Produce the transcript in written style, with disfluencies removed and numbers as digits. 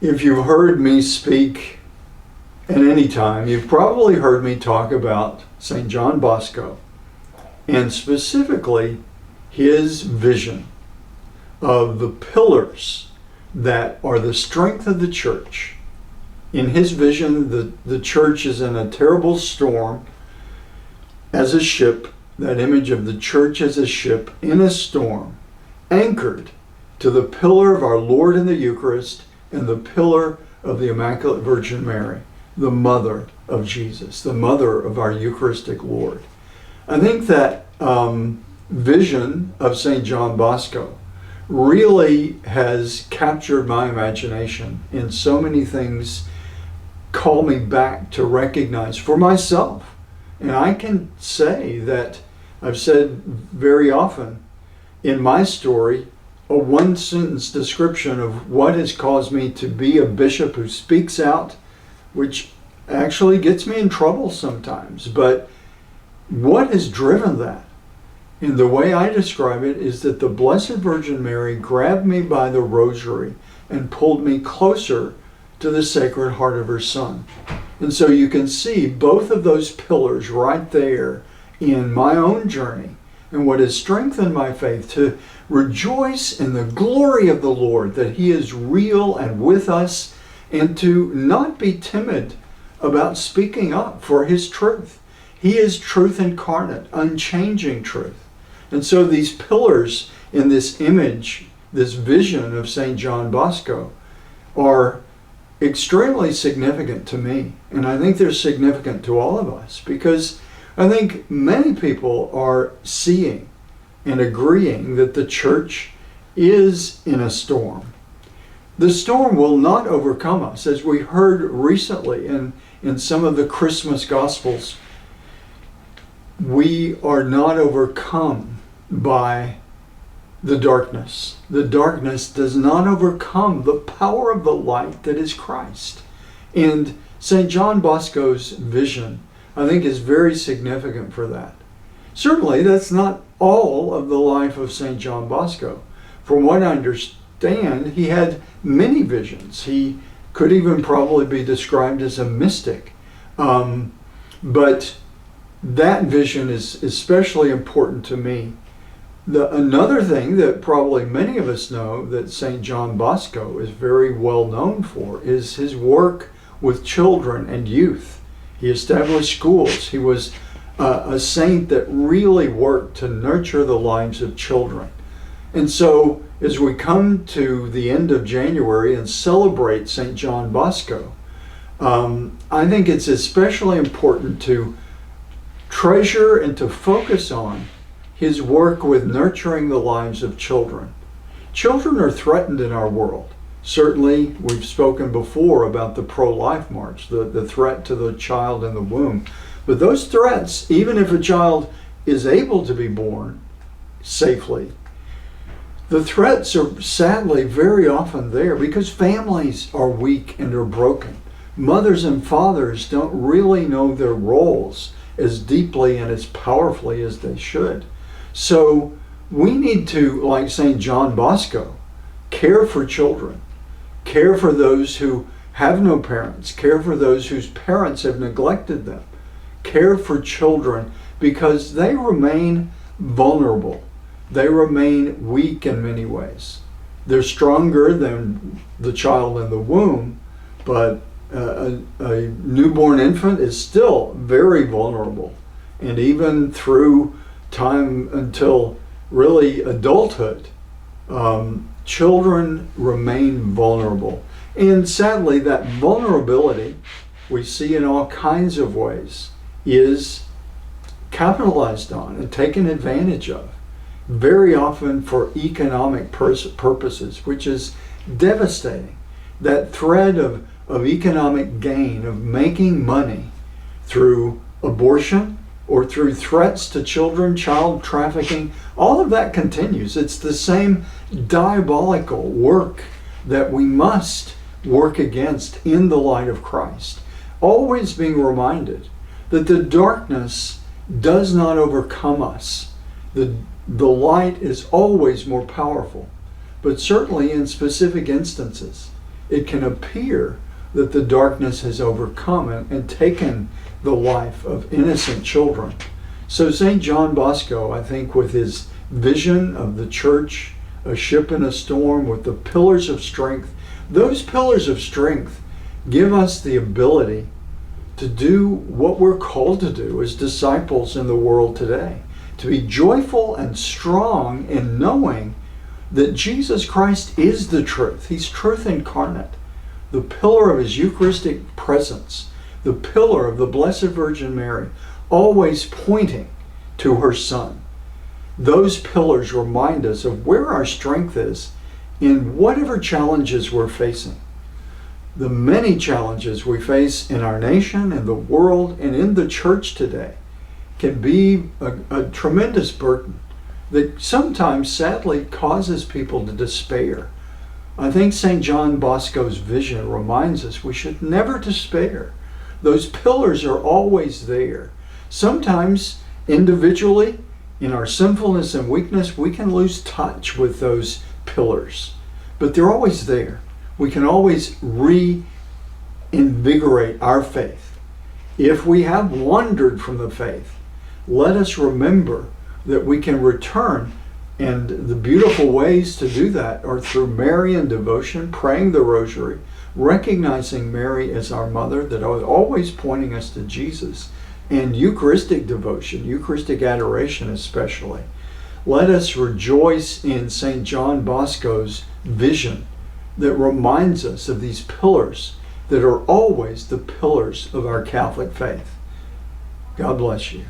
If you've heard me speak at any time, you've probably heard me talk about St. John Bosco, and specifically his vision of the pillars that are the strength of the church. In his vision, the church is in a terrible storm as a ship, that image of the church as a ship in a storm, anchored to the pillar of our Lord in the Eucharist and the pillar of the Immaculate Virgin Mary, the mother of Jesus, the mother of our Eucharistic Lord. I think that vision of St. John Bosco really has captured my imagination, and so many things call me back to recognize for myself. And I can say that I've said very often in my story a one-sentence description of what has caused me to be a bishop who speaks out, which actually gets me in trouble sometimes. But what has driven that? And the way I describe it is that the Blessed Virgin Mary grabbed me by the rosary and pulled me closer to the Sacred Heart of her Son. And so you can see both of those pillars right there in my own journey, and what has strengthened my faith to rejoice in the glory of the Lord, that He is real and with us, and to not be timid about speaking up for His truth. He is truth incarnate, unchanging truth. And so these pillars in this image, this vision of St. John Bosco, are extremely significant to me. And I think they're significant to all of us, because I think many people are seeing and agreeing that the church is in a storm. The storm will not overcome us. As we heard recently in some of the Christmas Gospels, we are not overcome by the darkness. The darkness does not overcome the power of the light that is Christ. And St. John Bosco's vision, I think, is very significant for that. Certainly, that's not all of the life of St. John Bosco. From what I understand, he had many visions. He could even probably be described as a mystic. But that vision is especially important to me. Another thing that probably many of us know that St. John Bosco is very well known for is his work with children and youth. He established schools. He was a saint that really worked to nurture the lives of children. And so as we come to the end of January and celebrate St. John Bosco, I think it's especially important to treasure and to focus on his work with nurturing the lives of children. Children are threatened in our world. Certainly, we've spoken before about the pro-life march, the threat to the child in the womb. But those threats, even if a child is able to be born safely, the threats are sadly very often there because families are weak and are broken. Mothers and fathers don't really know their roles as deeply and as powerfully as they should. So we need to, like St. John Bosco, care for children, care for those who have no parents, care for those whose parents have neglected them, care for children because they remain vulnerable. They remain weak in many ways. They're stronger than the child in the womb, but a newborn infant is still very vulnerable. And even through time until really adulthood, children remain vulnerable. And sadly, that vulnerability we see in all kinds of ways is capitalized on and taken advantage of, very often for economic purposes, which is devastating. That thread of economic gain, of making money through abortion or through threats to children, child trafficking, all of that continues. It's the same diabolical work that we must work against in the light of Christ. Always being reminded that the darkness does not overcome us. The light is always more powerful, but certainly in specific instances, it can appear that the darkness has overcome and taken the life of innocent children. So St. John Bosco, I think, with his vision of the church, a ship in a storm with the pillars of strength, those pillars of strength give us the ability to do what we're called to do as disciples in the world today, to be joyful and strong in knowing that Jesus Christ is the truth. He's truth incarnate, the pillar of his Eucharistic presence, the pillar of the Blessed Virgin Mary, always pointing to her Son. Those pillars remind us of where our strength is in whatever challenges we're facing. The many challenges we face in our nation, in the world, and in the church today can be a tremendous burden that sometimes sadly causes people to despair. I think St. John Bosco's vision reminds us we should never despair. Those pillars are always there. Sometimes individually, in our sinfulness and weakness, we can lose touch with those pillars, but they're always there. We can always reinvigorate our faith. If we have wandered from the faith, let us remember that we can return, and the beautiful ways to do that are through Marian devotion, praying the rosary, recognizing Mary as our mother, that is always pointing us to Jesus, and Eucharistic devotion, Eucharistic adoration especially. Let us rejoice in St. John Bosco's vision that reminds us of these pillars that are always the pillars of our Catholic faith. God bless you.